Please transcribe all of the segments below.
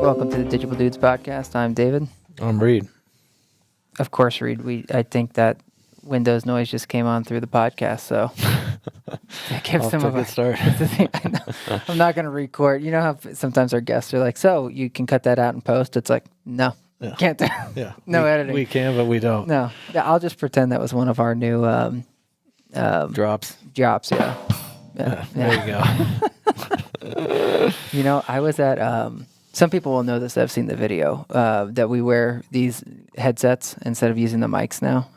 Welcome to the Digible Dudes podcast. I'm David. I'm Reed. Of course, Reed. I think that Windows noise just came on through the podcast, so that gives some of a start. I'm not going to record. You know how sometimes our guests are like, "So you can cut that out and post." It's like, no, can't do. Yeah, no editing. We can, but we don't. No, yeah, I'll just pretend that was one of our new Drops. Yeah. There you go. You know, I was at. Some people will know this. I've seen the video that we wear these headsets instead of using the mics now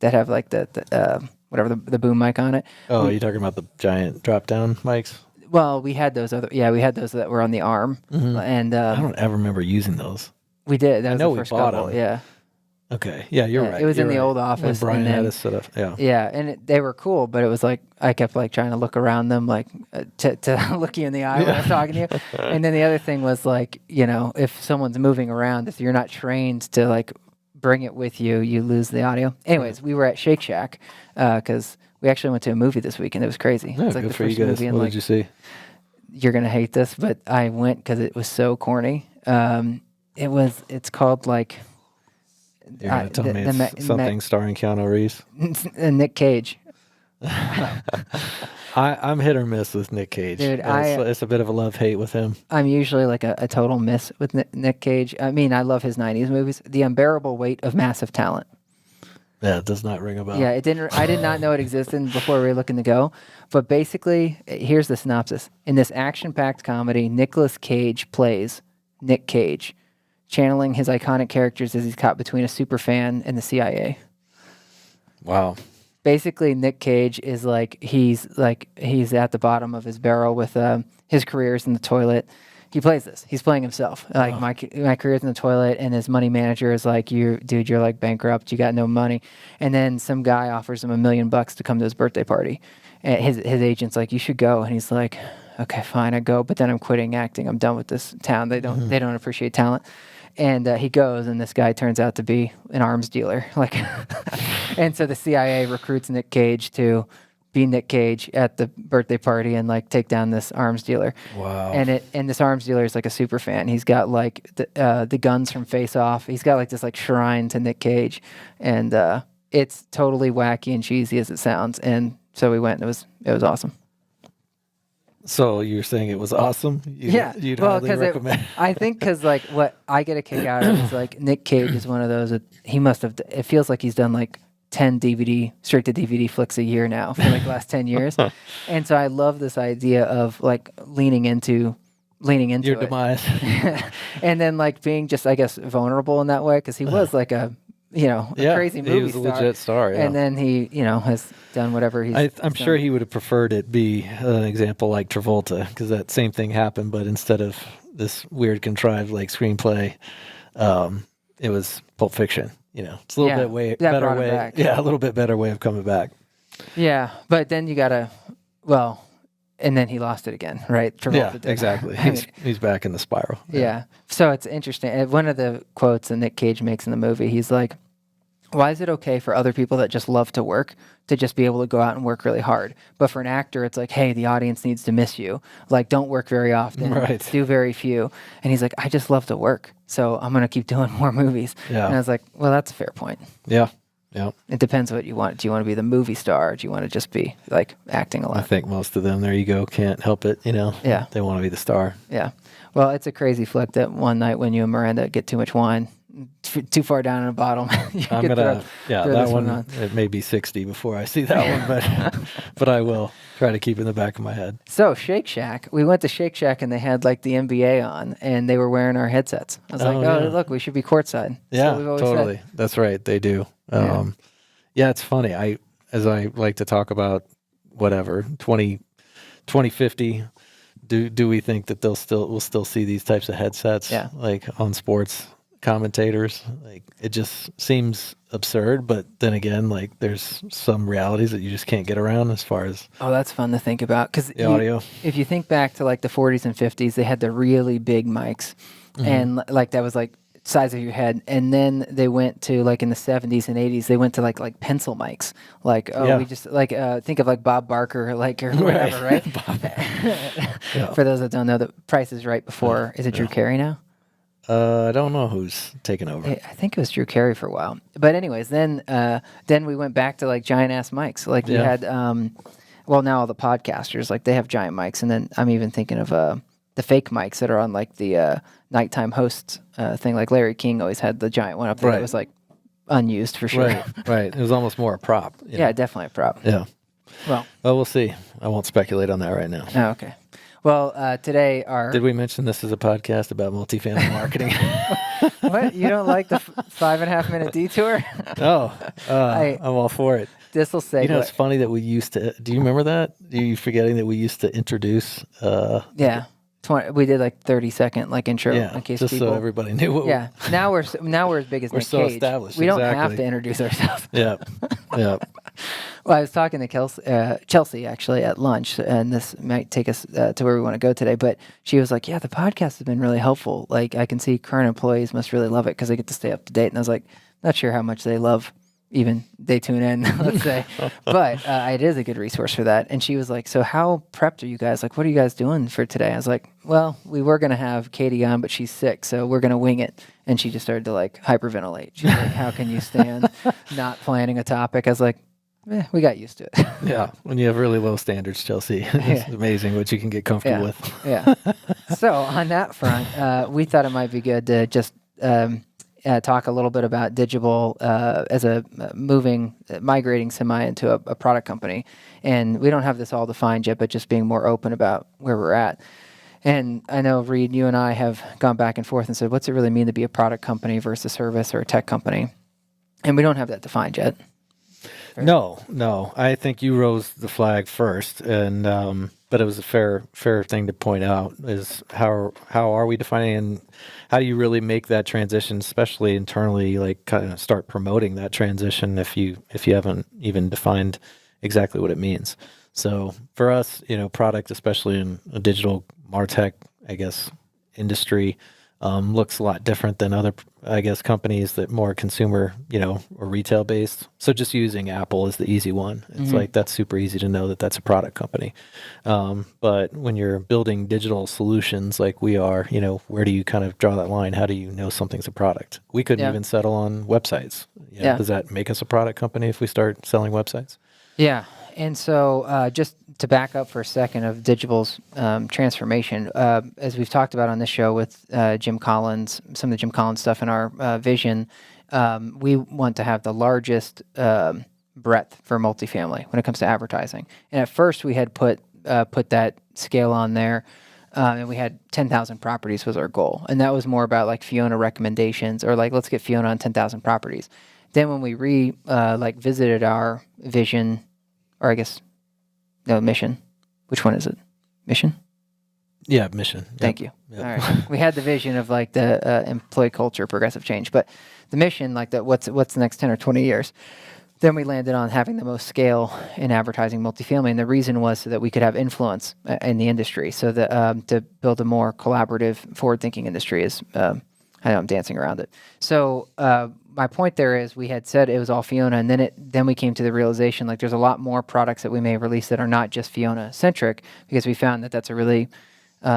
that have like the boom mic on it. Oh, you're talking about the giant drop-down mics? Well, we had those we had those that were on the arm, and I don't ever remember using those. we did. That was know the we first bought couple. them. Yeah, Okay. Yeah, you're Yeah, right. it was You're in the right. old office, When Brian and then- had us set up. Yeah. yeah, and they were cool, but it was like I kept like trying to look around them, like to look you in the eye when I was talking to you. And then the other thing was like, you know, if someone's moving around, if you're not trained to like bring it with you, you lose the audio. Anyways, we were at Shake Shack because we actually went to a movie this week, and it was crazy. Yeah, It's like good the for you first guys. movie in What like did you see? you're gonna hate this, but I went because it was so corny. It's called like You're going to tell me the it's something starring Keanu Reeves? Nick Cage. I'm hit or miss with Nick Cage. Dude, it's a bit of a love-hate with him. I'm usually like a total miss with Nick Cage. I mean, I love his 90s movies. The Unbearable Weight of Massive Talent. Yeah, it does not ring a bell. Yeah, it didn't. I did not know it existed before we were looking to go. But basically, here's the synopsis. In this action-packed comedy, Nicolas Cage plays Nick Cage, channeling his iconic characters as he's caught between a superfan and the CIA. Wow. Basically, Nick Cage is like he's at the bottom of his barrel with his career's in the toilet. He plays this. He's playing himself. Like my career's in the toilet, and his money manager is like, "You, dude, you're like bankrupt. You got no money." And then some guy offers him $1 million to come to his birthday party. And his agent's like, "You should go." And he's like, "Okay, fine, I go. But then I'm quitting acting. I'm done with this town. They don't appreciate talent." And he goes, and this guy turns out to be an arms dealer. Like, and so the CIA recruits Nick Cage to be Nick Cage at the birthday party and like take down this arms dealer. Wow. And this arms dealer is like a super fan. He's got like the guns from Face Off. He's got like this like shrine to Nick Cage, and it's totally wacky and cheesy as it sounds. And so we went. And it was awesome. So you're saying it was awesome? You'd highly recommend. I think because like what I get a kick out of is like Nick Cage is one of those that he must have. It feels like he's done like 10 straight to DVD flicks a year now for like the last 10 years, and so I love this idea of like leaning into Your it. demise. And then like being just I guess vulnerable in that way because he was like a crazy movie he was a legit star. Yeah. and then he has done whatever I'm sure he would have preferred it be an example like Travolta because that same thing happened, but instead of this weird contrived like screenplay, it was Pulp Fiction. You know, it's a little bit better way. Back. Yeah, a little bit better way of coming back. Yeah, but then you gotta and then he lost it again, right? Travolta did. Exactly. He's back in the spiral. Yeah. So it's interesting. One of the quotes that Nick Cage makes in the movie, he's like, "Why is it okay for other people that just love to work to just be able to go out and work really hard? But for an actor, it's like, hey, the audience needs to miss you. Like, don't work very often. Right. Do very few." And he's like, "I just love to work, so I'm going to keep doing more movies." Yeah. And I was like, well, that's a fair point. Yeah. Yeah. It depends what you want. Do you want to be the movie star? Or do you want to just be like acting a lot? I think most of them, there you go, can't help it. You know, Yeah. They want to be the star. Yeah. Well, it's a crazy flick that one night when you and Miranda get too much wine, too far down in a bottle. I'm gonna, that one. It may be 60 before I see that one, but I will try to keep it in the back of my head. So Shake Shack, we went to Shake Shack and they had like the NBA on, and they were wearing our headsets. I was like, yeah. look, we should be courtside. Yeah, what we've always totally. said. That's right. They do. Yeah, it's funny. As I like to talk about whatever 2050. Do we think that we'll still see these types of headsets like on sports commentators? Like it just seems absurd, but then again, like there's some realities that you just can't get around as far as that's fun to think about because the audio. If you think back to like the 40s and 50s, they had the really big mics, and like that was like size of your head. And then they went to like in the 70s and 80s, they went to like pencil mics. Like, we just like, think of like Bob Barker, like, or whatever, right? For those that don't know, the Price is Right before, is it Drew Carey now? I don't know who's taken over. I think it was Drew Carey for a while. But anyways, then we went back to like giant ass mics. Like we had, well, now all the podcasters, like they have giant mics. And then I'm even thinking of the fake mics that are on like the nighttime hosts thing. Like Larry King always had the giant one up there that was like unused for sure. Right. It was almost more a prop. Yeah, definitely a prop. Yeah. Well, we'll see. I won't speculate on that right now. Oh, okay. Well, today Did we mention this is a podcast about multifamily marketing? What? You don't like the 5.5 minute detour? I'm all for it. This will say. It's funny that we used to. Do you remember that? Are you forgetting that we used to introduce? We did like 30-second like intro in case just people. So everybody knew. Now we're as big as we're Nick so Cage. established. We don't have to introduce ourselves. Yeah. Well, I was talking to Chelsea actually at lunch, and this might take us to where we want to go today. But she was like, "Yeah, the podcast has been really helpful. Like, I can see current employees must really love it because they get to stay up to date." And I was like, "Not sure how much they love." Even they tune in, let's say, but it is a good resource for that. And she was like, "So how prepped are you guys? Like, what are you guys doing for today?" I was like, "Well, we were gonna have Katie on, but she's sick, so we're gonna wing it." And she just started to like hyperventilate. She's like, "How can you stand not planning a topic?" I was like, we got used to it. Yeah, when you have really low standards, Chelsea, it's amazing what you can get comfortable with. Yeah. So on that front, we thought it might be good to just talk a little bit about Digible as a migrating semi into a product company. And we don't have this all defined yet, but just being more open about where we're at. And I know, Reid, you and I have gone back and forth and said, what's it really mean to be a product company versus service or a tech company? And we don't have that defined yet. No. I think you rose the flag first, and but it was a fair thing to point out is how are we defining and how do you really make that transition, especially internally, like kind of start promoting that transition if you haven't even defined exactly what it means. So for us, product, especially in a digital MarTech, I guess, industry, looks a lot different than other, I guess, companies that more consumer, or retail based. So just using Apple is the easy one. It's like, that's super easy to know that that's a product company. But when you're building digital solutions like we are, where do you kind of draw that line? How do you know something's a product? We couldn't even settle on websites. Does that make us a product company if we start selling websites? Yeah. And so just to back up for a second of Digible's transformation, as we've talked about on this show with Jim Collins, some of the Jim Collins stuff in our vision, we want to have the largest breadth for multifamily when it comes to advertising. And at first we had put that scale on there, and we had 10,000 properties was our goal. And that was more about like Fiona recommendations or like, let's get Fiona on 10,000 properties. Then when we visited our vision, or I guess, no, mission. Which one is it? Mission? Yeah, mission. Thank you. Yep. All right. We had the vision of like the employee culture, progressive change, but the mission, like that, what's the next 10 or 20 years? Then we landed on having the most scale in advertising multifamily, and the reason was so that we could have influence in the industry, so that to build a more collaborative, forward-thinking industry is. I know I'm dancing around it. So my point there is we had said it was all Fiona, and then we came to the realization like there's a lot more products that we may release that are not just Fiona centric, because we found that that's a really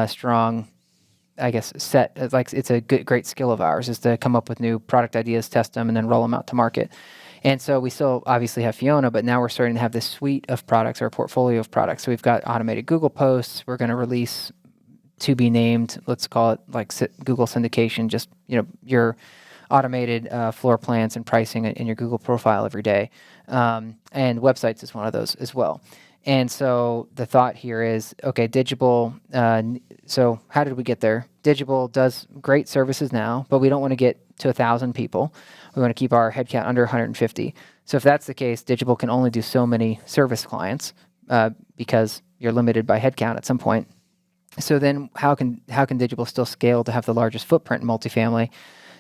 strong, I guess, set. Like it's a great skill of ours is to come up with new product ideas, test them, and then roll them out to market. And so we still obviously have Fiona, but now we're starting to have this suite of products or a portfolio of products. So we've got automated Google posts. We're going to release to be named, let's call it like Google syndication, just your automated floor plans and pricing in your Google profile every day. And websites is one of those as well. And so the thought here is, okay, Digible, so how did we get there? Digible does great services now, but we don't want to get to 1,000 people. We want to keep our headcount under 150. So if that's the case, Digible can only do so many service clients because you're limited by headcount at some point. So then how can Digible still scale to have the largest footprint in multifamily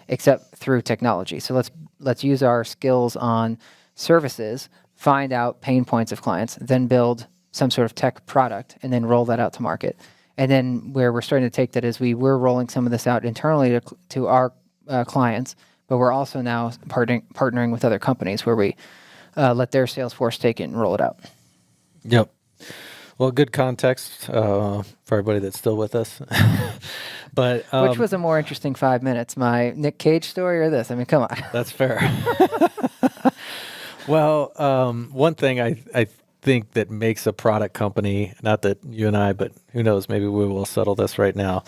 except through technology? So let's use our skills on services, find out pain points of clients, then build some sort of tech product, and then roll that out to market. And then where we're starting to take that is we're rolling some of this out internally to our clients, but we're also now partnering with other companies where we let their sales force take it and roll it out. Yep. Well, good context for everybody that's still with us. But which was a more interesting 5 minutes, my Nick Cage story or this? I mean, come on. That's fair. Well, one thing I think that makes a product company, not that you and I, but who knows, maybe we will settle this right now,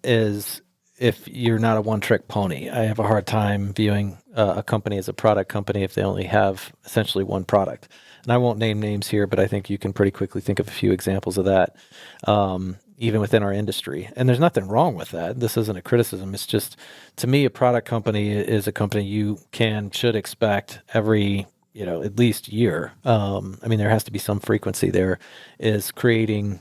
is if you're not a one-trick pony. I have a hard time viewing a company as a product company if they only have essentially one product. And I won't name names here, but I think you can pretty quickly think of a few examples of that, even within our industry. And there's nothing wrong with that. This isn't a criticism. It's just, to me, a product company is a company you should expect every, at least year. I mean, there has to be some frequency there, is creating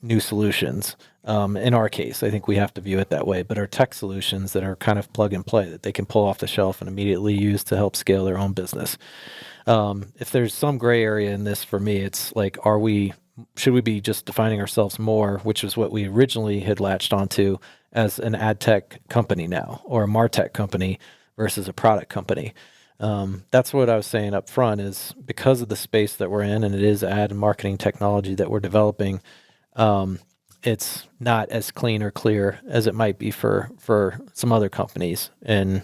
new solutions. In our case, I think we have to view it that way, but our tech solutions that are kind of plug and play that they can pull off the shelf and immediately use to help scale their own business. If there's some gray area in this for me, it's like, should we be just defining ourselves more, which is what we originally had latched onto as an ad tech company now, or a MarTech company versus a product company? That's what I was saying up front, is because of the space that we're in, and it is ad and marketing technology that we're developing, it's not as clean or clear as it might be for some other companies, and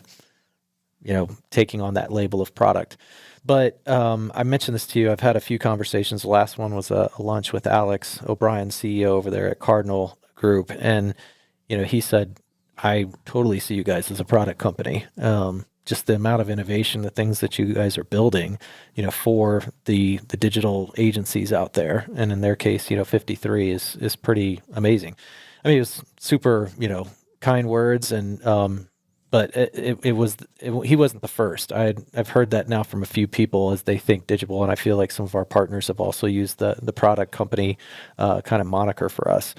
taking on that label of product. But I mentioned this to you. I've had a few conversations. The last one was a lunch with Alex O'Brien, CEO over there at Cardinal Group, and he said, "I totally see you guys as a product company. Just the amount of innovation, the things that you guys are building, for the digital agencies out there, and in their case, 53 is pretty amazing." I mean, it was super, kind words, and but he wasn't the first. I've heard that now from a few people as they think Digible, and I feel like some of our partners have also used the product company kind of moniker for us.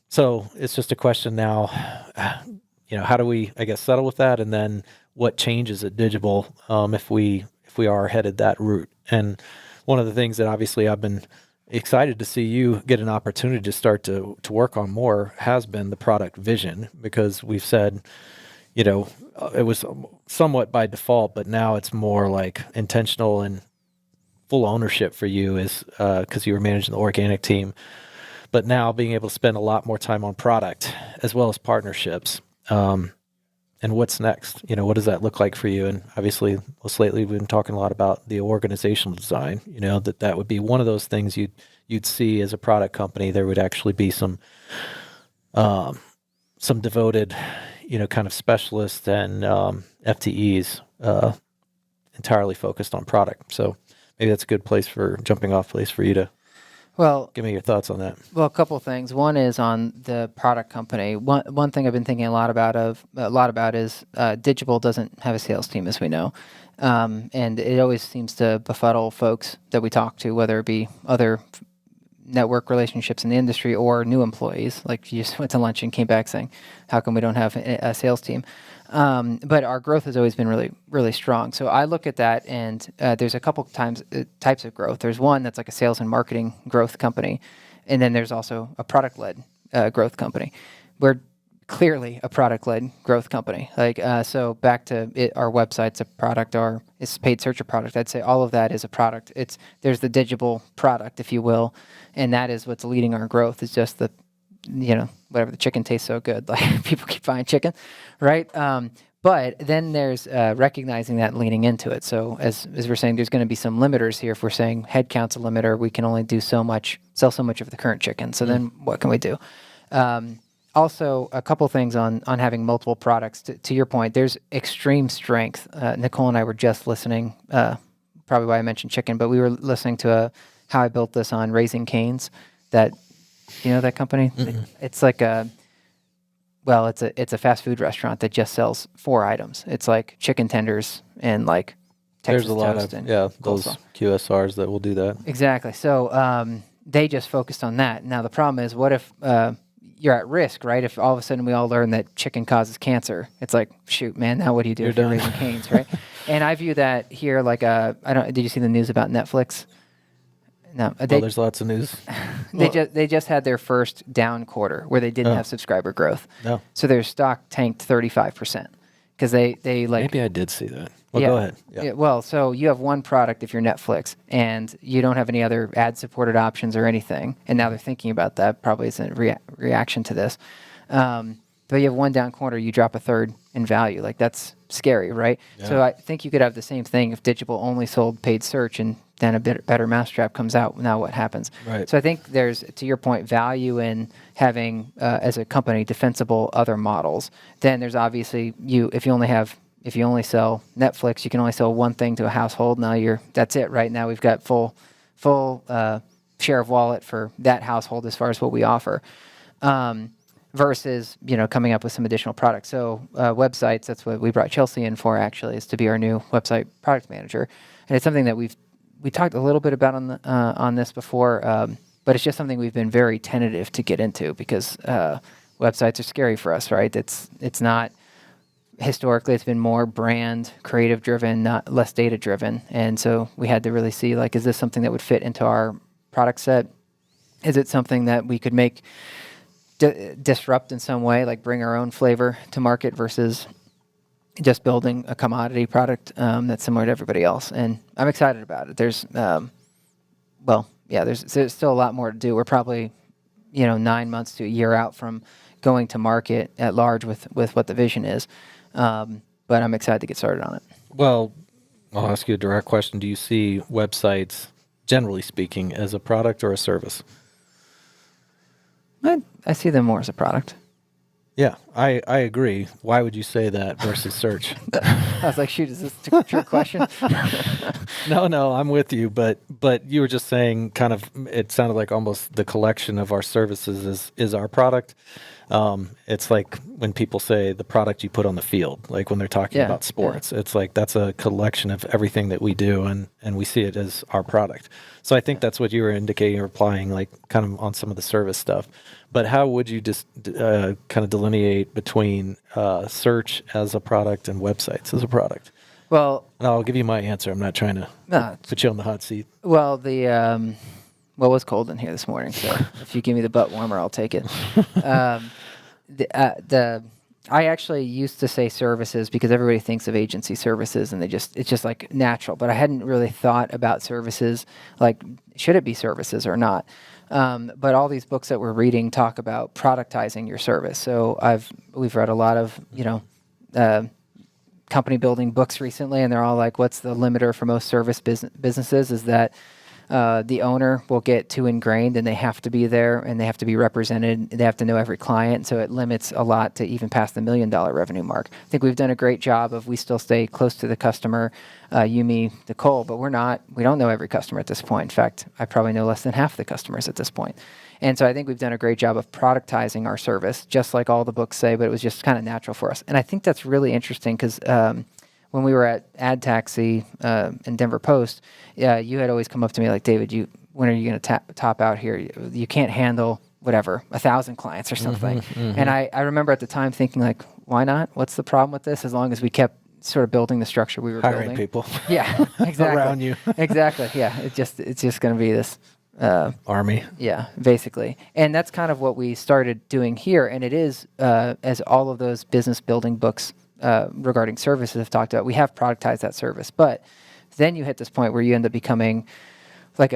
So it's just a question now, how do we, I guess, settle with that, and then what changes at Digible if we are headed that route? And one of the things that obviously I've been excited to see you get an opportunity to start to work on more has been the product vision, because we've said, it was somewhat by default, but now it's more like intentional and full ownership for you, is because you were managing the organic team, but now being able to spend a lot more time on product as well as partnerships. And what's next? What does that look like for you? And obviously, most lately, we've been talking a lot about the organizational design, that would be one of those things you'd see as a product company. There would actually be some devoted, kind of specialists and FTEs entirely focused on product. So maybe that's a good jumping off place for you to give me your thoughts on that. Well, a couple of things. One is on the product company. One thing I've been thinking a lot about is Digible doesn't have a sales team, as we know, and it always seems to befuddle folks that we talk to, whether it be other network relationships in the industry or new employees. Like, you just went to lunch and came back saying, "How come we don't have a sales team?" But our growth has always been really, really strong. So I look at that, and there's a couple types of growth. There's one that's like a sales and marketing growth company, and then there's also a product-led growth company. We're clearly a product-led growth company. So back to our website's a product, or it's paid search a product. I'd say all of that is a product. There's the Digible product, if you will, and that is what's leading our growth. Is just whatever, the chicken tastes so good, like people keep buying chicken, right? But then there's recognizing that and leaning into it. So as we're saying, there's going to be some limiters here. If we're saying headcount's a limiter, we can only do sell so much of the current chicken. So then what can we do? Also, a couple things on having multiple products. To your point, there's extreme strength. Nicole and I were just listening, probably why I mentioned chicken, but we were listening to How I Built This on Raising Cane's. That company? Mm-hmm. It's like it's a fast food restaurant that just sells 4 items. It's like chicken tenders and like Texas toast. There's a lot of those QSRs that will do that. Exactly. So they just focused on that. Now the problem is, what if you're at risk, right? If all of a sudden we all learn that chicken causes cancer, it's like, shoot, man, now what do you do if you're Raising Cane's, right? And I view that here like did you see the news about Netflix? No, there's lots of news. They just had their first down quarter where they didn't have subscriber growth. No. So their stock tanked 35% because they like. Maybe I did see that. Well, go ahead. Yeah. Well, so you have one product if you're Netflix, and you don't have any other ad-supported options or anything. And now they're thinking about that. Probably as a reaction to this. But you have one down quarter, you drop a third in value. Like, that's scary, right? Yeah. So I think you could have the same thing if Digible only sold paid search and then a better mousetrap comes out. Now what happens? Right. So I think there's, to your point, value in having, as a company, defensible other models. Then there's obviously if you only sell Netflix, you can only sell one thing to a household. Now that's it, right? Now we've got full share of wallet for that household as far as what we offer. Versus, coming up with some additional products. So websites, that's what we brought Chelsea in for, actually, is to be our new website product manager. And it's something that we talked a little bit about on this before, but it's just something we've been very tentative to get into because websites are scary for us, right? It's not, historically, it's been more brand, creative driven, not less data driven. And so we had to really see, like, is this something that would fit into our product set? Is it something that we could make disrupt in some way, like bring our own flavor to market versus just building a commodity product that's similar to everybody else? And I'm excited about it. There's still a lot more to do. We're probably 9 months to a year out from going to market at large with what the vision is, but I'm excited to get started on it. Well, I'll ask you a direct question. Do you see websites, generally speaking, as a product or a service? I see them more as a product. Yeah, I agree. Why would you say that versus search? I was like, shoot, is this a trick question? No, I'm with you. But you were just saying, kind of, it sounded like almost the collection of our services is our product. It's like when people say the product you put on the field, like when they're talking about sports, it's like that's a collection of everything that we do, and we see it as our product. So I think that's what you were indicating or applying, like kind of on some of the service stuff. But how would you just kind of delineate between search as a product and websites as a product? Well, and I'll give you my answer. I'm not trying to put you on the hot seat. Well, it was cold in here this morning, so if you give me the butt warmer, I'll take it. I actually used to say services because everybody thinks of agency services and it's just like natural, but I hadn't really thought about services, like should it be services or not? But all these books that we're reading talk about productizing your service. So we've read a lot of, company building books recently, and they're all like, what's the limiter for most service businesses is that the owner will get too ingrained and they have to be there and they have to be represented. They have to know every client. So it limits a lot to even past the $1 million revenue mark. I think we've done a great job we still stay close to the customer, you, me, Nicole, but we don't know every customer at this point. In fact, I probably know less than half the customers at this point. And so I think we've done a great job of productizing our service, just like all the books say, but it was just kind of natural for us. And I think that's really interesting because when we were at Ad Taxi in Denver Post, you had always come up to me like, David, when are you going to top out here? You can't handle whatever, 1,000 clients or something. And I remember at the time thinking like, why not? What's the problem with this? As long as we kept sort of building the structure we were hiring building. people. Yeah, exactly. Around you. Exactly. Yeah, it's just going to be this army. Yeah, basically. And that's kind of what we started doing here. And it is, as all of those business building books regarding services have talked about, we have productized that service. But then you hit this point where you end up becoming like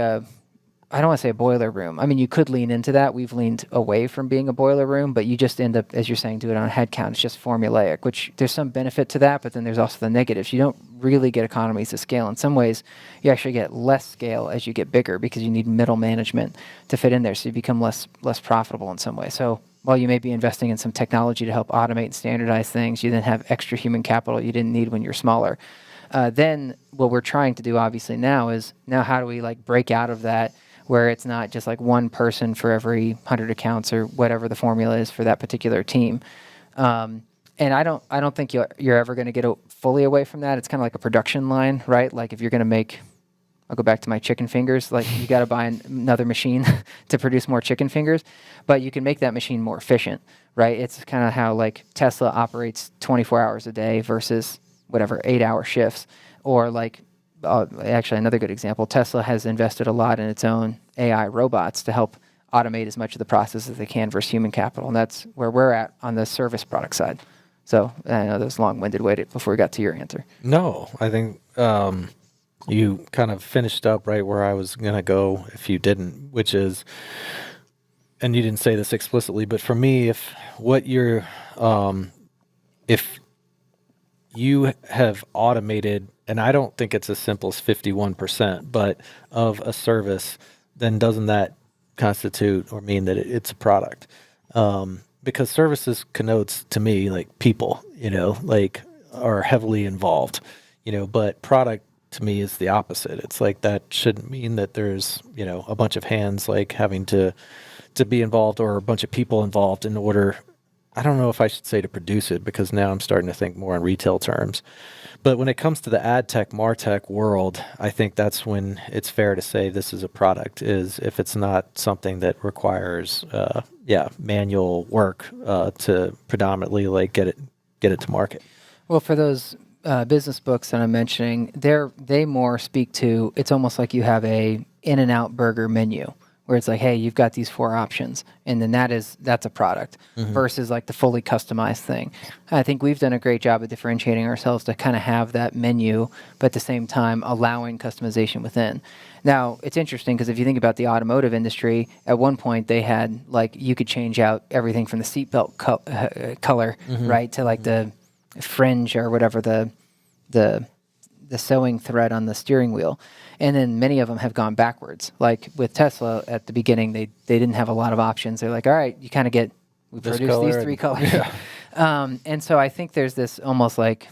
I don't want to say a boiler room. I mean, you could lean into that. We've leaned away from being a boiler room, but you just end up, as you're saying, do it on a headcount. It's just formulaic, which there's some benefit to that, but then there's also the negatives. You don't really get economies of scale. In some ways, you actually get less scale as you get bigger because you need middle management to fit in there, so you become less profitable in some way. So while you may be investing in some technology to help automate and standardize things, you then have extra human capital you didn't need when you're smaller. Then what we're trying to do, obviously, now is how do we break out of that, where it's not just like one person for every 100 accounts or whatever the formula is for that particular team. And I don't think you're ever going to get fully away from that. It's kind of like a production line, right? Like if you're going to make, I'll go back to my chicken fingers, like you got to buy another machine to produce more chicken fingers, but you can make that machine more efficient, right? It's kind of how like Tesla operates 24 hours a day versus whatever 8-hour shifts, or like actually another good example, Tesla has invested a lot in its own AI robots to help automate as much of the process as they can versus human capital. And that's where we're at on the service product side. So I know that was a long-winded way before we got to your answer. No, I think you kind of finished up right where I was going to go if you didn't, which is, and you didn't say this explicitly, but for me, if you have automated, and I don't think it's as simple as 51%, but of a service, then doesn't that constitute or mean that it's a product? Because services connotes to me like people, like are heavily involved, but product to me is the opposite. It's like that shouldn't mean that there's, a bunch of hands like having to be involved or a bunch of people involved in order. I don't know if I should say to produce it, because now I'm starting to think more in retail terms. But when it comes to the ad tech, MarTech world, I think that's when it's fair to say this is a product, is if it's not something that requires, manual work to predominantly like get it to market. Well, for those business books that I'm mentioning, they more speak to, it's almost like you have a In-N-Out burger menu, where it's like, hey, you've got these 4 options, and then that's a product, versus like the fully customized thing. I think we've done a great job of differentiating ourselves to kind of have that menu, but at the same time allowing customization within. Now, it's interesting because if you think about the automotive industry, at one point they had like, you could change out everything from the seatbelt color, right, to like the fringe or whatever, the sewing thread on the steering wheel. And then many of them have gone backwards. Like with Tesla at the beginning, they didn't have a lot of options. They're like, all right, you kind of we produce these 3 colors. Yeah. And so I think there's this almost like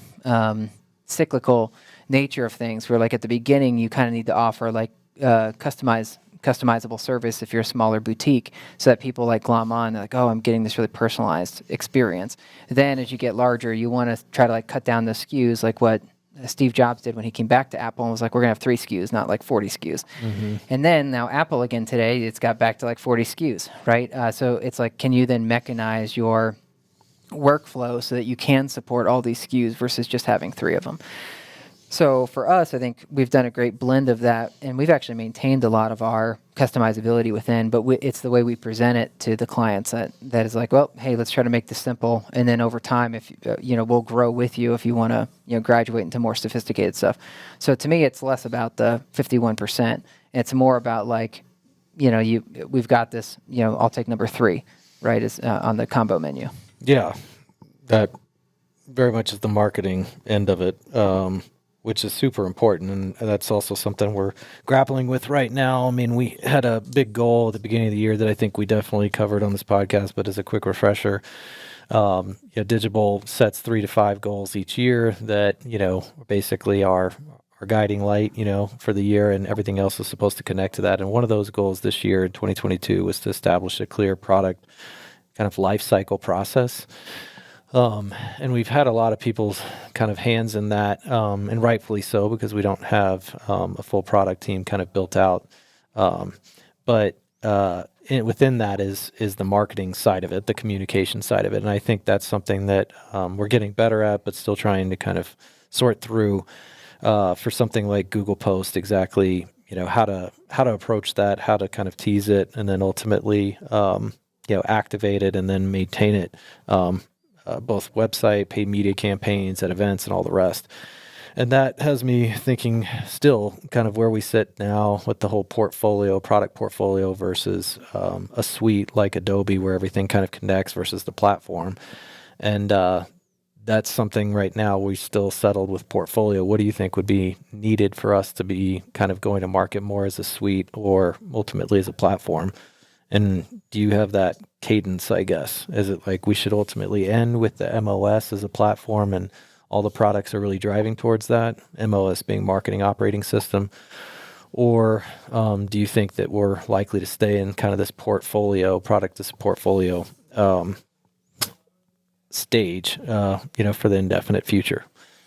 cyclical nature of things where like at the beginning, you kind of need to offer like customizable service if you're a smaller boutique, so that people like glom on, like, oh, I'm getting this really personalized experience. Then as you get larger, you want to try to like cut down the SKUs, like what Steve Jobs did when he came back to Apple and was like, we're going to have 3 SKUs, not like 40 SKUs. And then now Apple again today, it's got back to like 40 SKUs, right? So it's like, can you then mechanize your workflow so that you can support all these SKUs versus just having 3 of them? So for us, I think we've done a great blend of that, and we've actually maintained a lot of our customizability within, but it's the way we present it to the clients that is like, well, hey, let's try to make this simple, and then over time, if we'll grow with you if you want to graduate into more sophisticated stuff. So to me, it's less about the 51%. It's more about like, we've got this, I'll take number 3, right, is on the combo menu. Yeah, that very much is the marketing end of it. Which is super important, and that's also something we're grappling with right now. I mean, we had a big goal at the beginning of the year that I think we definitely covered on this podcast, but as a quick refresher, Digible sets 3 to 5 goals each year that, basically are our guiding light, for the year, and everything else is supposed to connect to that. And one of those goals this year in 2022 was to establish a clear product kind of life cycle process. And we've had a lot of people's kind of hands in that, and rightfully so, because we don't have a full product team kind of built out. But within that is the marketing side of it, the communication side of it. And I think that's something that we're getting better at, but still trying to kind of sort through for something like Google Post, exactly, how to approach that, how to kind of tease it, and then ultimately, activate it and then maintain it. Both website, paid media campaigns, at events, and all the rest. And that has me thinking still kind of where we sit now with the whole product portfolio versus a suite like Adobe where everything kind of connects versus the platform. And that's something right now we still settled with portfolio. What do you think would be needed for us to be kind of going to market more as a suite or ultimately as a platform? And do you have that cadence, I guess? Is it like we should ultimately end with the MOS as a platform and all the products are really driving towards that, MOS being marketing operating system? Or do you think that we're likely to stay in kind of this product as portfolio stage, for the indefinite future?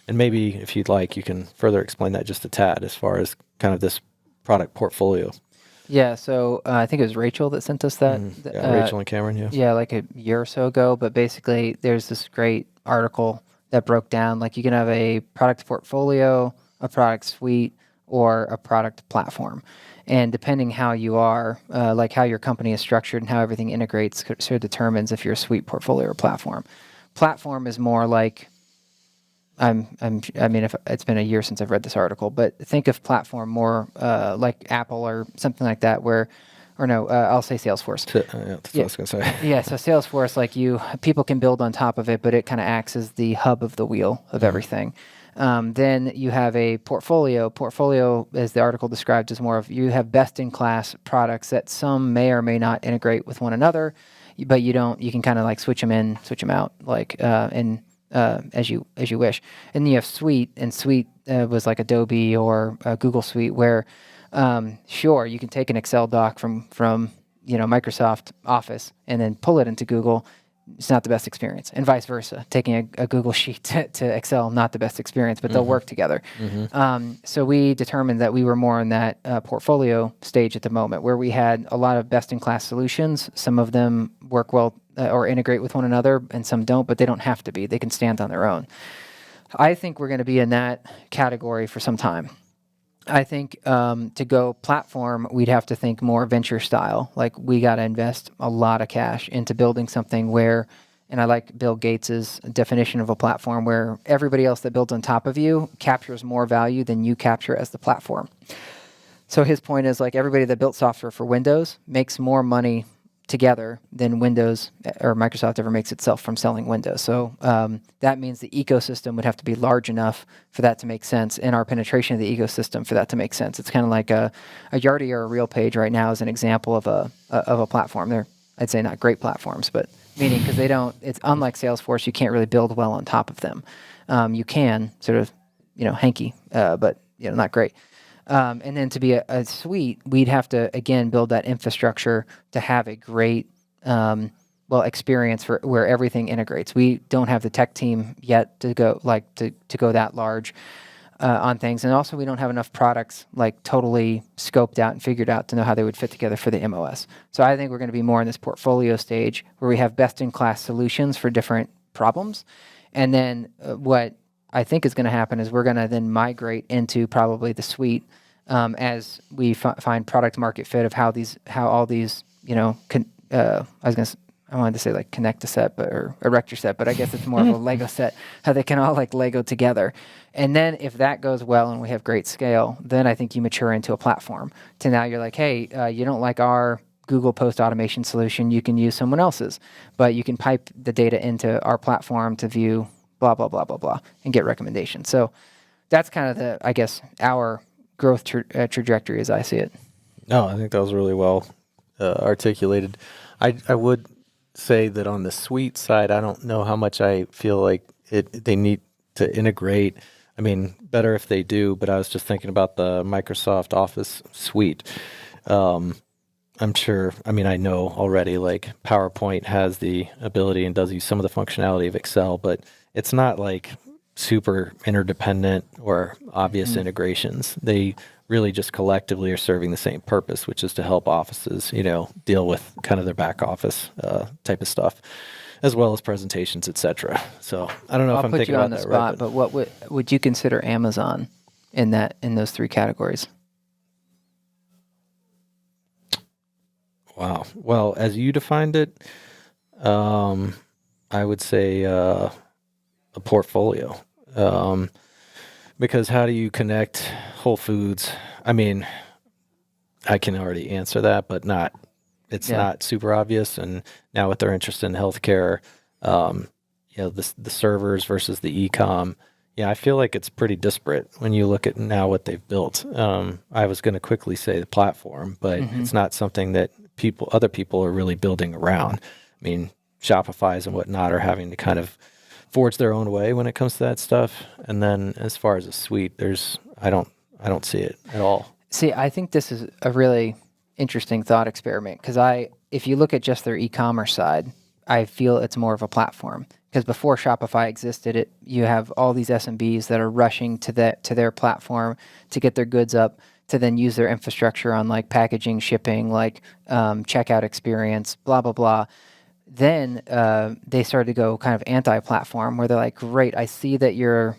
And maybe if you'd like, you can further explain that just a tad as far as kind of this product portfolio. Yeah, so I think it was Rachel that sent us that. Rachel and Cameron, yeah. Yeah, like a year or so ago. But basically, there's this great article that broke down, like you can have a product portfolio, a product suite, or a product platform. And depending how you are, like how your company is structured and how everything integrates, sort of determines if you're a suite, portfolio, or platform. Platform is more like, I mean, if it's been a year since I've read this article, but think of platform more like Apple or something like that, I'll say Salesforce. That's what I was gonna say. Yeah, so Salesforce, people can build on top of it, but it kind of acts as the hub of the wheel of everything. Then you have a portfolio. Portfolio, as the article described, is more of you have best-in-class products that some may or may not integrate with one another, but you can kind of like switch them in, switch them out, as you wish. And then you have Suite, and Suite was like Adobe or Google Suite, where sure, you can take an Excel doc from Microsoft Office and then pull it into Google. It's not the best experience, and vice versa. Taking a Google Sheet to Excel, not the best experience, but they'll work together. So we determined that we were more in that portfolio stage at the moment, where we had a lot of best-in-class solutions. Some of them work well or integrate with one another, and some don't, but they don't have to be. They can stand on their own. I think we're going to be in that category for some time. I think to go platform, we'd have to think more venture style. Like we got to invest a lot of cash into building something where, and I like Bill Gates's definition of a platform, where everybody else that builds on top of you captures more value than you capture as the platform. So his point is like everybody that built software for Windows makes more money together than Windows or Microsoft ever makes itself from selling Windows. So that means the ecosystem would have to be large enough for that to make sense, and our penetration of the ecosystem for that to make sense. It's kind of like a Yardi or a RealPage right now is an example of a platform. They're, I'd say, not great platforms, but meaning because it's unlike Salesforce, you can't really build well on top of them. You can sort of, hanky, but not great. And then to be a suite, we'd have to, again, build that infrastructure to have a great, experience for where everything integrates. We don't have the tech team yet to go to go that large on things. And also we don't have enough products totally scoped out and figured out to know how they would fit together for the MOS. So I think we're going to be more in this portfolio stage where we have best-in-class solutions for different problems. And then what I think is going to happen is we're going to then migrate into probably the suite as we find product market fit of how all these I wanted to say connect a set or erect your set, but I guess it's more of a Lego set, how they can all Lego together. And then if that goes well and we have great scale, then I think you mature into a platform to now you're like, hey, you don't like our Google post automation solution, you can use someone else's, but you can pipe the data into our platform to view blah, blah, blah, blah, blah, and get recommendations. So that's kind of our growth trajectory as I see it. No, I think that was really well articulated. I would say that on the suite side, I don't know how much I feel like they need to integrate. I mean, better if they do, but I was just thinking about the Microsoft Office suite. I'm sure, I know already PowerPoint has the ability and does use some of the functionality of Excel, but it's not super interdependent or obvious integrations. They really just collectively are serving the same purpose, which is to help offices, deal with kind of their back office type of stuff, as well as presentations, etc. So I don't know if I'm thinking about that right. I'll put you on the spot, but what would you consider Amazon in those three categories? Wow. Well, as you defined it, I would say a portfolio. Because how do you connect Whole Foods? I can already answer that, but it's not super obvious. And now with their interest in healthcare, the servers versus the e-com, I feel like it's pretty disparate when you look at now what they've built. I was going to quickly say the platform, but it's not something that other people are really building around. Shopify's and whatnot are having to kind of forge their own way when it comes to that stuff. And then as far as a suite, I don't see it at all. See, I think this is a really interesting thought experiment because if you look at just their e-commerce side, I feel it's more of a platform. Because before Shopify existed, you have all these SMBs that are rushing to their platform to get their goods up, to then use their infrastructure on packaging, shipping, checkout experience, blah, blah, blah. Then they started to go kind of anti-platform where they're like, great, I see that you're,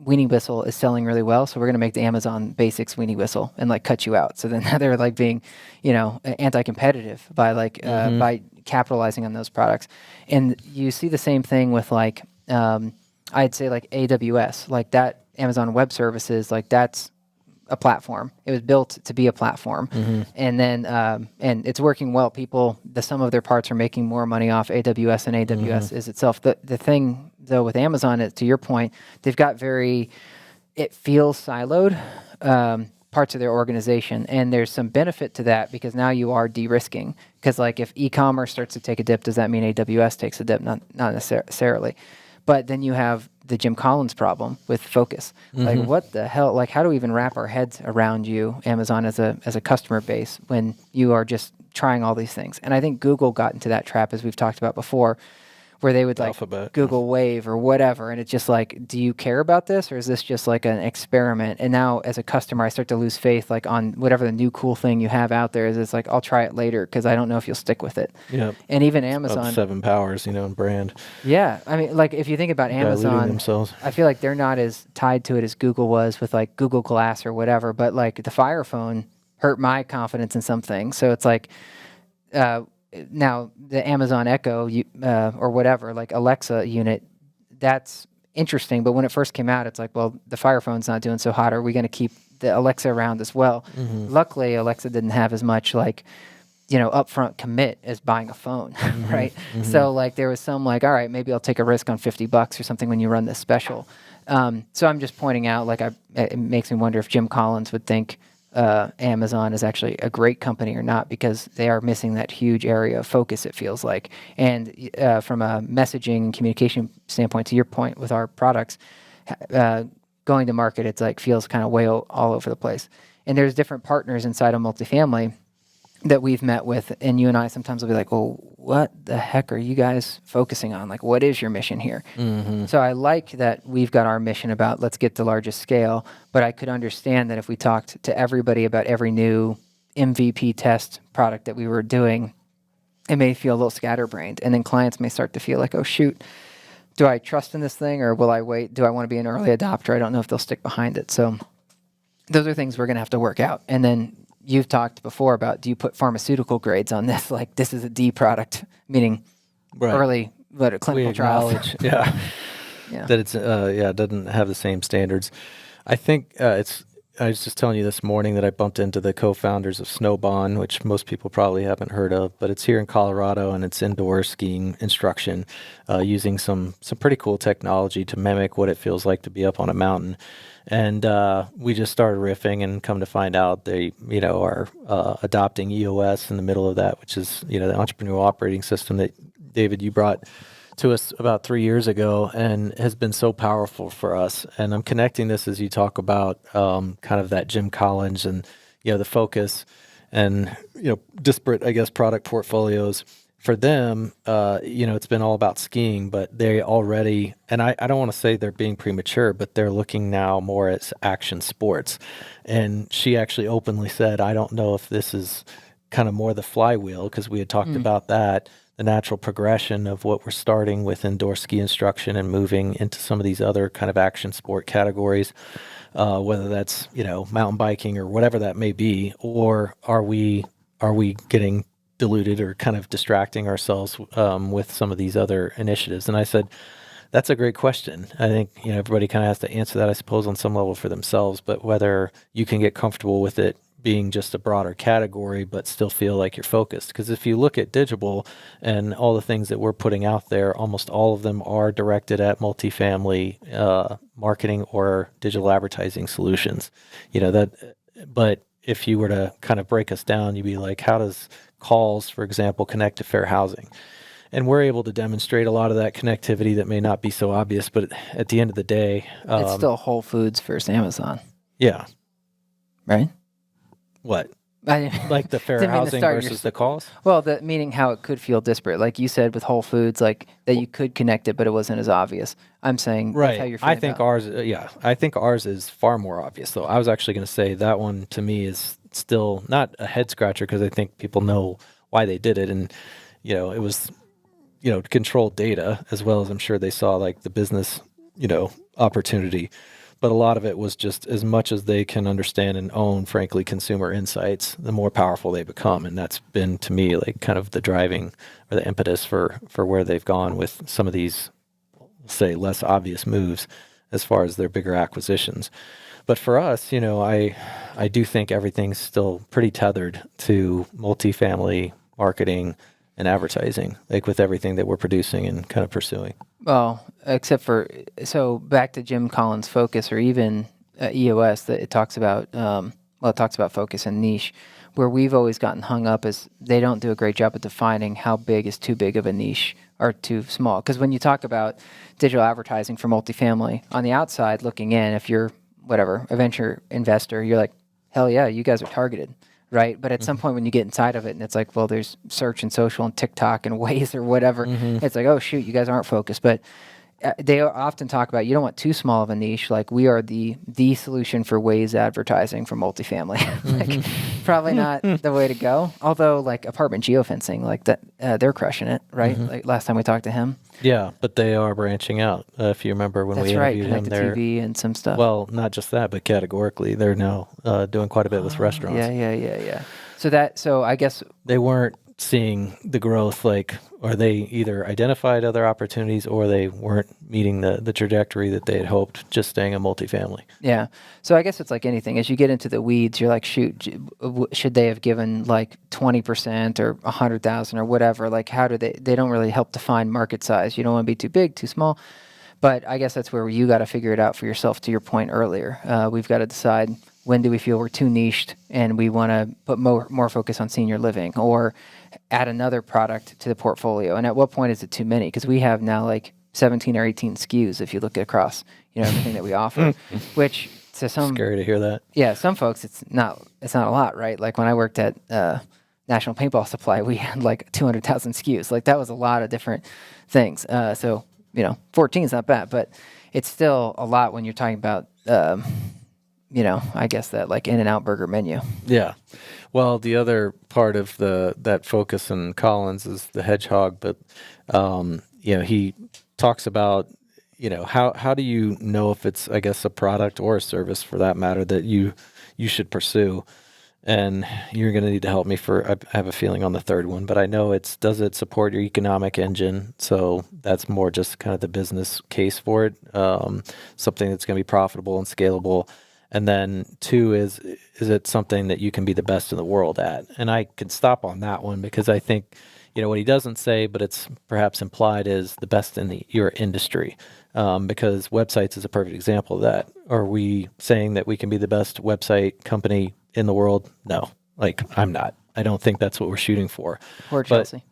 weenie whistle is selling really well, so we're going to make the Amazon Basics weenie whistle and like cut you out. So then they're like being, anti-competitive by like by capitalizing on those products. And you see the same thing with like I'd say like AWS, like that Amazon Web Services, like that's a platform. It was built to be a platform, and then and it's working well. People, the sum of their parts are making more money off AWS than AWS is itself. The thing though with Amazon is, to your point, they've got it feels siloed parts of their organization, and there's some benefit to that because now you are de-risking. Because like if e-commerce starts to take a dip, does that mean AWS takes a dip? Not necessarily. But then you have the Jim Collins problem with focus. Like, what the hell? Like, how do we even wrap our heads around you, Amazon, as a customer base when you are just trying all these things? And I think Google got into that trap, as we've talked about before, where they would like Alphabet. Google Wave or whatever, and it's just like, do you care about this, or is this just like an experiment? And now, as a customer, I start to lose faith, like on whatever the new cool thing you have out there is. It's like, I'll try it later because I don't know if you'll stick with it. Yeah. And even Amazon, 7 powers, in brand. Yeah, I mean, like if you think about Amazon, themselves. I feel like they're not as tied to it as Google was with like Google Glass or whatever. But like the Fire Phone hurt my confidence in some things. So it's like. Now, the Amazon Echo or whatever, like Alexa unit, that's interesting. But when it first came out, it's like, well, the Fire Phone's not doing so hot. Are we going to keep the Alexa around as well? Luckily, Alexa didn't have as much like, upfront commit as buying a phone, right? So like there was some like, all right, maybe I'll take a risk on $50 or something when you run this special. So I'm just pointing out, like, it makes me wonder if Jim Collins would think Amazon is actually a great company or not, because they are missing that huge area of focus, it feels like. And from a messaging and communication standpoint, to your point with our products, going to market, it's like feels kind of way all over the place. And there's different partners inside of multifamily that we've met with, and you and I sometimes will be like, well, what the heck are you guys focusing on? Like, what is your mission here? So I like that we've got our mission about let's get the largest scale, but I could understand that if we talked to everybody about every new MVP test product that we were doing, it may feel a little scatterbrained, and then clients may start to feel like, oh, shoot, do I trust in this thing, or will I wait? Do I want to be an early adopter? I don't know if they'll stick behind it. So those are things we're going to have to work out. And then you've talked before about, do you put pharmaceutical grades on this? Like, this is a D product, meaning early clinical trials. That it's doesn't have the same standards. I think I was just telling you this morning that I bumped into the co-founders of Snowbond, which most people probably haven't heard of, but it's here in Colorado, and it's indoor skiing instruction using some pretty cool technology to mimic what it feels like to be up on a mountain. And we just started riffing, and come to find out they, are adopting EOS in the middle of that, which is, the entrepreneurial operating system that, David, you brought to us about 3 years ago, and has been so powerful for us. And I'm connecting this as you talk about kind of that Jim Collins and, the focus and, disparate, I guess, product portfolios. For them, it's been all about skiing, but they already, and I don't want to say they're being premature, but they're looking now more at action sports. And she actually openly said, I don't know if this is kind of more the flywheel, because we had talked about that, the natural progression of what we're starting with indoor ski instruction and moving into some of these other kind of action sport categories, whether that's, mountain biking or whatever that may be, or are we getting diluted or kind of distracting ourselves with some of these other initiatives? And I said, that's a great question. I think, everybody kind of has to answer that, I suppose, on some level for themselves, but whether you can get comfortable with it being just a broader category, but still feel like you're focused. Because if you look at Digible and all the things that we're putting out there, almost all of them are directed at multifamily marketing or digital advertising solutions. But if you were to kind of break us down, you'd be like, how does calls, for example, connect to fair housing? And we're able to demonstrate a lot of that connectivity that may not be so obvious, but at the end of the day, it's still Whole Foods versus Amazon. Yeah. Right? What? Like the fair housing versus the calls? Well, meaning how it could feel disparate. Like you said with Whole Foods, like that you could connect it, but it wasn't as obvious. I'm saying that's how you're feeling. I think ours is far more obvious, though. I was actually going to say that one to me is still not a head scratcher, because I think people know why they did it. And, it was, controlled data, as well as I'm sure they saw like the business, opportunity. but a lot of it was just as much as they can understand and own, frankly, consumer insights, the more powerful they become. And that's been, to me, like kind of the driving or the impetus for where they've gone with some of these, say, less obvious moves as far as their bigger acquisitions. But for us, I do think everything's still pretty tethered to multifamily marketing and advertising, like with everything that we're producing and kind of pursuing. Well, except for, so back to Jim Collins' focus, or even EOS, that it talks about, it talks about focus and niche. Where we've always gotten hung up is they don't do a great job at defining how big is too big of a niche or too small. Because when you talk about digital advertising for multifamily, on the outside looking in, if you're a venture investor, you're like, hell yeah, you guys are targeted, right? But at some point when you get inside of it and it's like, well, there's search and social and TikTok and Waze or whatever, it's like, oh shoot, you guys aren't focused. But they often talk about you don't want too small of a niche. Like we are the solution for Waze advertising for multifamily. Like probably not the way to go. Although like apartment geofencing, like that, they're crushing it, right? Like last time we talked to him. Yeah, but they are branching out. If you remember when we interviewed him, they're TV and some stuff. Well, not just that, but categorically, they're now doing quite a bit with restaurants. Yeah. So I guess they weren't seeing the growth, like, or they either identified other opportunities or they weren't meeting the trajectory that they had hoped just staying in multifamily. Yeah. So I guess it's like anything. As you get into the weeds, you're like, shoot, should they have given like 20% or 100,000 or whatever? Like how do they don't really help define market size. You don't want to be too big, too small. But I guess that's where you got to figure it out for yourself, to your point earlier. We've got to decide, when do we feel we're too niched and we want to put more focus on senior living, or add another product to the portfolio? And at what point is it too many? Because we have now like 17 or 18 SKUs if you look across, everything that we offer, which to some... Scary to hear that. Yeah, some folks, it's not a lot, right? Like when I worked at National Paintball Supply, we had like 200,000 SKUs. Like that was a lot of different things. So 14 is not bad, but it's still a lot when you're talking about... I guess that like In-N-Out burger menu. Yeah. Well, the other part of that focus in Collins is the hedgehog, but he talks about how do you know if it's, I guess, a product or a service for that matter that you should pursue. And you're going to need to help me I have a feeling on the third one, but I know does it support your economic engine? So that's more just kind of the business case for it, something that's going to be profitable and scalable. And then 2 is it something that you can be the best in the world at? And I can stop on that one because I think, what he doesn't say, but it's perhaps implied, is the best in your industry. Because websites is a perfect example of that. Are we saying that we can be the best website company in the world? No, like I'm not. I don't think that's what we're shooting for. Or Chelsea.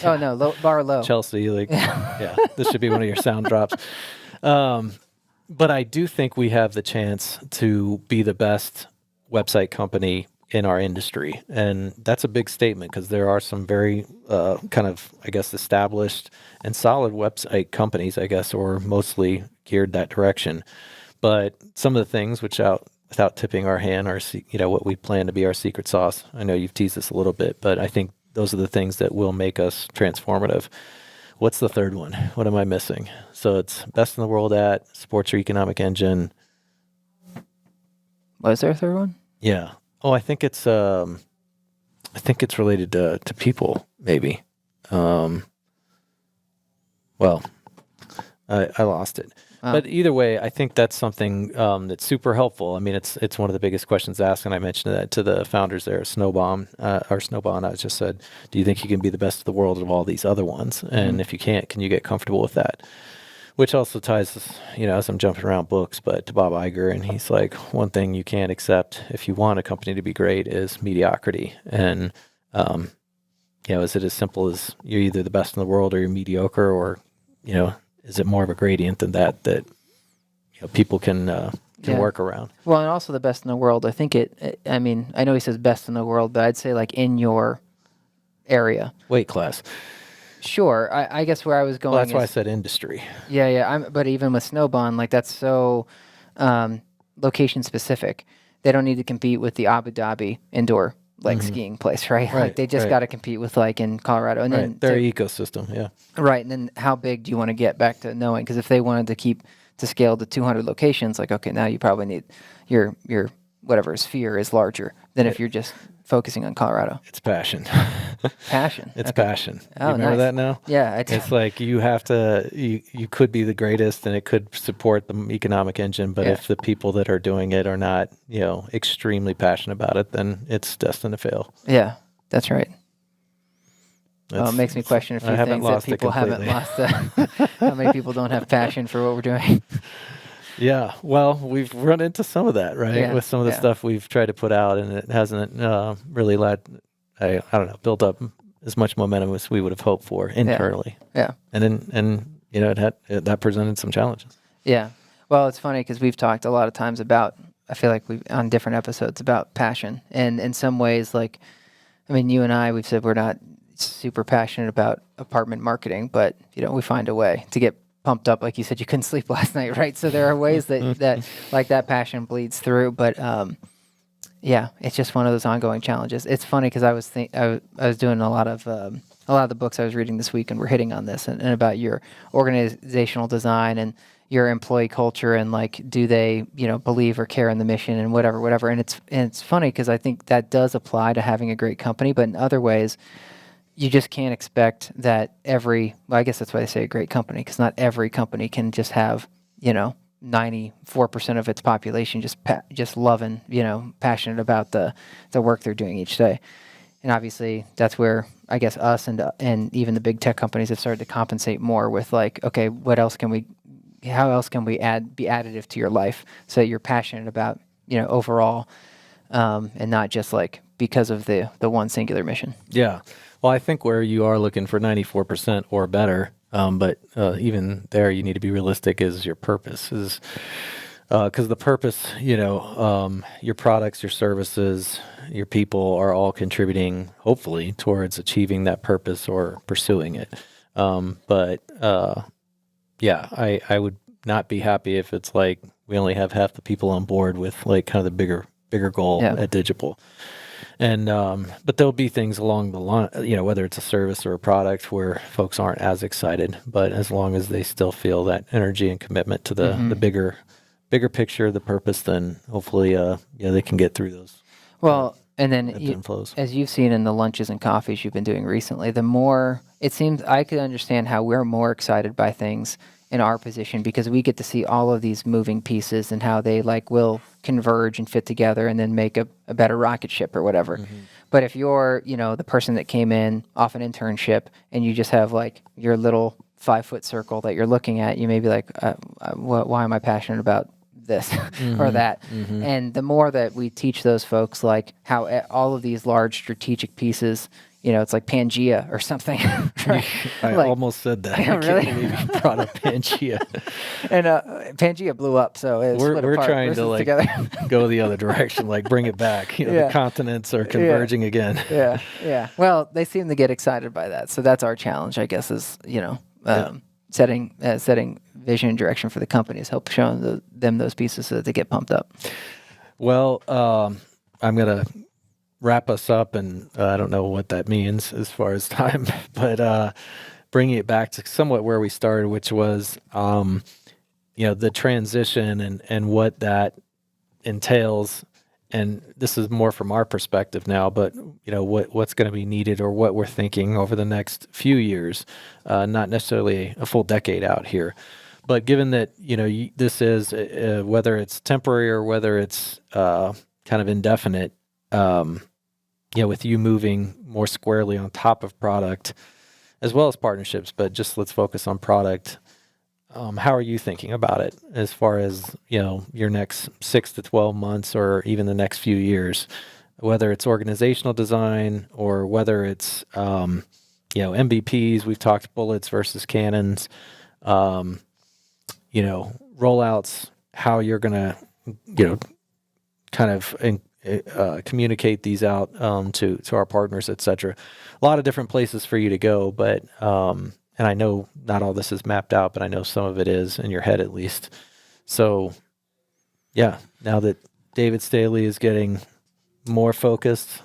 Oh no, bar low. Chelsea, like, yeah, this should be one of your sound drops. But I do think we have the chance to be the best website company in our industry. And that's a big statement because there are some very kind of, I guess, established and solid website companies, I guess, or mostly geared that direction. But some of the things without tipping our hand are, what we plan to be our secret sauce. I know you've teased this a little bit, but I think those are the things that will make us transformative. What's the third one? What am I missing? So it's best in the world at, supports your economic engine. Was there a third one? Yeah. Oh, I think it's related to people, maybe. Well, I lost it. Wow. But either way, I think that's something that's super helpful. I mean, it's one of the biggest questions asked, and I mentioned that to the founders there, Snowbomb. I just said, do you think you can be the best of the world of all these other ones? And if you can't, can you get comfortable with that? Which also ties, as I'm jumping around books, but to Bob Iger, and he's like, one thing you can't accept if you want a company to be great is mediocrity. And, is it as simple as you're either the best in the world or you're mediocre, or, is it more of a gradient than that people can work around? Well, and also the best in the world. I think I know he says best in the world, but I'd say like in your area. Weight class. Sure. I guess where I was going. Well, that's why I said industry. Yeah. But even with Snowbond, like that's so location specific. They don't need to compete with the Abu Dhabi indoor skiing place, right? Like they just got to compete with like in Colorado, and then their ecosystem, yeah. Right, and then how big do you want to get back to knowing? Because if they wanted to keep to scale to 200 locations, like, okay, now you probably need your whatever sphere is larger than if you're just focusing on Colorado. It's passion. Passion. It's Okay. passion. Oh, you remember nice. that now? Yeah, I do. It's like you have to, you could be the greatest and it could support the economic engine, but if the people that are doing it are not, extremely passionate about it, then it's destined to fail. Yeah, that's right. It makes me question a few things that people haven't lost. How many people don't have passion for what we're doing? Yeah, well, we've run into some of that, right? Yeah, with some of the stuff we've tried to put out, and it hasn't really I don't know, built up as much momentum as we would have hoped for internally. Yeah. And that presented some challenges. Yeah. Well, it's funny because we've talked a lot of times about, I feel like on different episodes about passion, and in some ways, like, I mean, you and I, we've said we're not super passionate about apartment marketing, but we find a way to get pumped up. Like you said, you couldn't sleep last night, right? So there are ways that like that passion bleeds through, but yeah, it's just one of those ongoing challenges. It's funny because I was doing a lot of the books I was reading this week, and we're hitting on this and about your organizational design and your employee culture, and like, do they believe or care in the mission and whatever. And it's funny because I think that does apply to having a great company, but in other ways, you just can't expect that I guess that's why they say a great company, because not every company can just have 94% of its population just loving, passionate about the work they're doing each day. And obviously that's where I guess us and even the big tech companies have started to compensate more with, like, okay, how else can we be additive to your life so that you're passionate about, overall, and not just like because of the one singular mission. Yeah. Well, I think where you are looking for 94% or better, but even there, you need to be realistic, is your purpose. Because the purpose, your products, your services, your people are all contributing, hopefully, towards achieving that purpose or pursuing it. But I would not be happy if it's like we only have half the people on board with like kind of the bigger goal at Digible. And but there'll be things along the line, whether it's a service or a product where folks aren't as excited, but as long as they still feel that energy and commitment to the bigger picture, the purpose, then hopefully they can get through those. Well, and then as you've seen in the lunches and coffees you've been doing recently, the more it seems I could understand how we're more excited by things in our position, because we get to see all of these moving pieces and how they will converge and fit together and then make a better rocket ship or whatever. Mm-hmm. But if you're, the person that came in off an internship and you just have like your little 5-foot circle that you're looking at, you may be like, why am I passionate about this or that? Mm-hmm. And the more that we teach those folks, like how all of these large strategic pieces, it's like Pangea or something. Right? I almost said that. Yeah, I can't believe you brought up Pangea. And Pangea blew up, so we're trying to go the other direction, like bring it back. The continents are converging again. Yeah. Well, they seem to get excited by that, so that's our challenge, I guess, is setting vision and direction for the companies, help showing them those pieces so that they get pumped up. Well, I'm gonna wrap us up, and I don't know what that means as far as time, but bringing it back to somewhat where we started, which was the transition and what that entails. And this is more from our perspective now, but what's going to be needed or what we're thinking over the next few years, not necessarily a full decade out here. But given that this is whether it's temporary or whether it's kind of indefinite, with you moving more squarely on top of product as well as partnerships, but just let's focus on product. How are you thinking about it as far as, your next 6 to 12 months or even the next few years, whether it's organizational design or whether it's, MVPs, we've talked bullets versus cannons, rollouts, how you're going to, kind of communicate these out to our partners, et cetera. A lot of different places for you to go, but and I know not all this is mapped out, but I know some of it is in your head at least. So, now that David Staley is getting more focused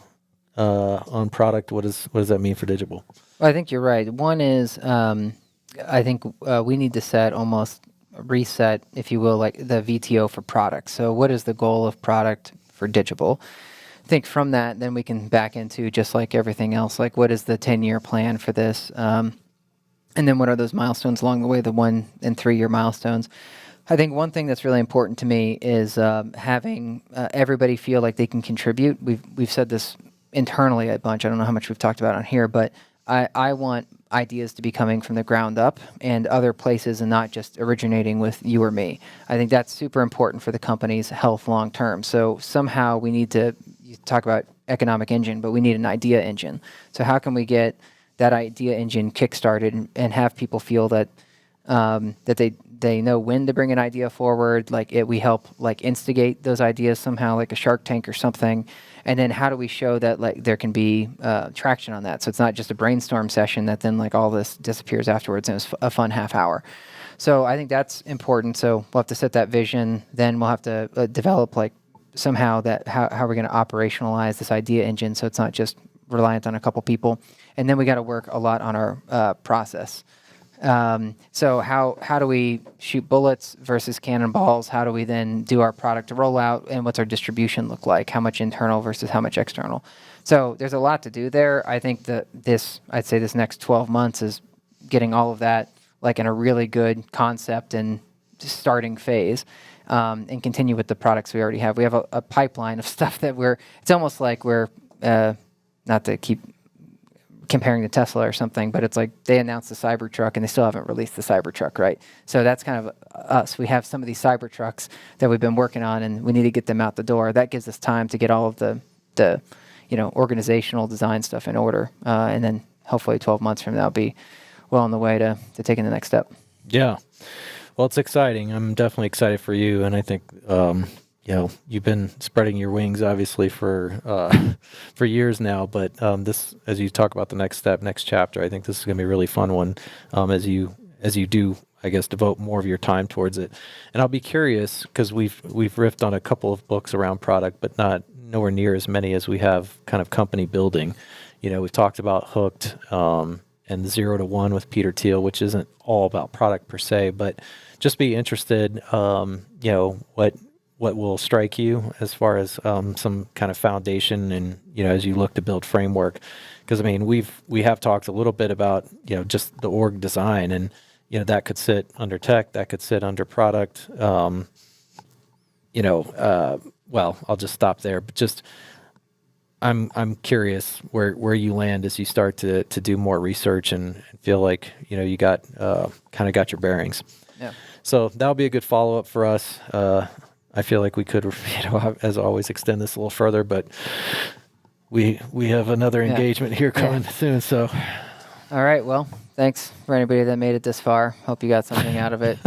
on product, what does that mean for Digible? Well, I think you're right. One is I think we need to set almost reset, if you will, like the VTO for product. So what is the goal of product for Digible? I think from that, then we can back into just like everything else, like what is the 10-year plan for this? And then what are those milestones along the way, the 1 and 3 year milestones? I think one thing that's really important to me is having everybody feel like they can contribute. We've said this internally a bunch. I don't know how much we've talked about on here, but I want ideas to be coming from the ground up and other places and not just originating with you or me. I think that's super important for the company's health long term. So somehow we need to, you talk about economic engine, but we need an idea engine. So how can we get that idea engine kickstarted and have people feel that that they know when to bring an idea forward, we help like instigate those ideas somehow, like a Shark Tank or something, and then how do we show that like there can be traction on that, so it's not just a brainstorm session that then like all this disappears afterwards and it's a fun half hour. So I think that's important. So we'll have to set that vision, then we'll have to develop like somehow that how we're going to operationalize this idea engine so it's not just reliant on a couple people, and then we got to work a lot on our process. So how do we shoot bullets versus cannonballs? How do we then do our product to roll out, and what's our distribution look like? How much internal versus how much external? So there's a lot to do there. I think that I'd say this next 12 months is getting all of that like in a really good concept and starting phase, and continue with the products we already have. We have a pipeline of stuff that it's almost like we're, not to keep comparing to Tesla or something, but it's like they announced the Cybertruck and they still haven't released the Cybertruck, right? So that's kind of us. We have some of these Cybertrucks that we've been working on, and we need to get them out the door. That gives us time to get all of the organizational design stuff in order, and then hopefully 12 months from now be well on the way to taking the next step. Yeah. Well, it's exciting. I'm definitely excited for you, and I think you've been spreading your wings obviously for years now, but this, as you talk about the next step, next chapter, I think this is going to be a really fun one, as you do, I guess, devote more of your time towards it. And I'll be curious, because we've riffed on a couple of books around product, but nowhere near as many as we have kind of company building. We've talked about Hooked, and the 0 to 1 with Peter Thiel, which isn't all about product per se, but just be interested, what will strike you as far as some kind of foundation, and as you look to build framework. Because I mean, we have talked a little bit about just the org design, and that could sit under tech, that could sit under product. Well, I'll just stop there. But just I'm curious where you land as you start to do more research and feel like you got kind of got your bearings. Yeah. So that'll be a good follow up for us. I feel like we could, as always, extend this a little further, but we have another engagement here coming soon. So, all right. Well, thanks for anybody that made it this far. Hope you got something out of it.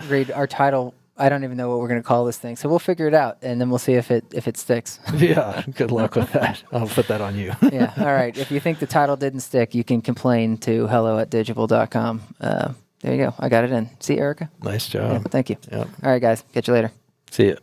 Reid, our title, I don't even know what we're going to call this thing, so we'll figure it out, and then we'll see if it sticks. Yeah. Good luck with that. I'll put that on you. Yeah. All right. If you think the title didn't stick, you can complain to hello@digible.com. There you go. I got it in. See, Erica? Nice job. Yeah, thank you. Yep. All right, guys. Catch you later. See ya.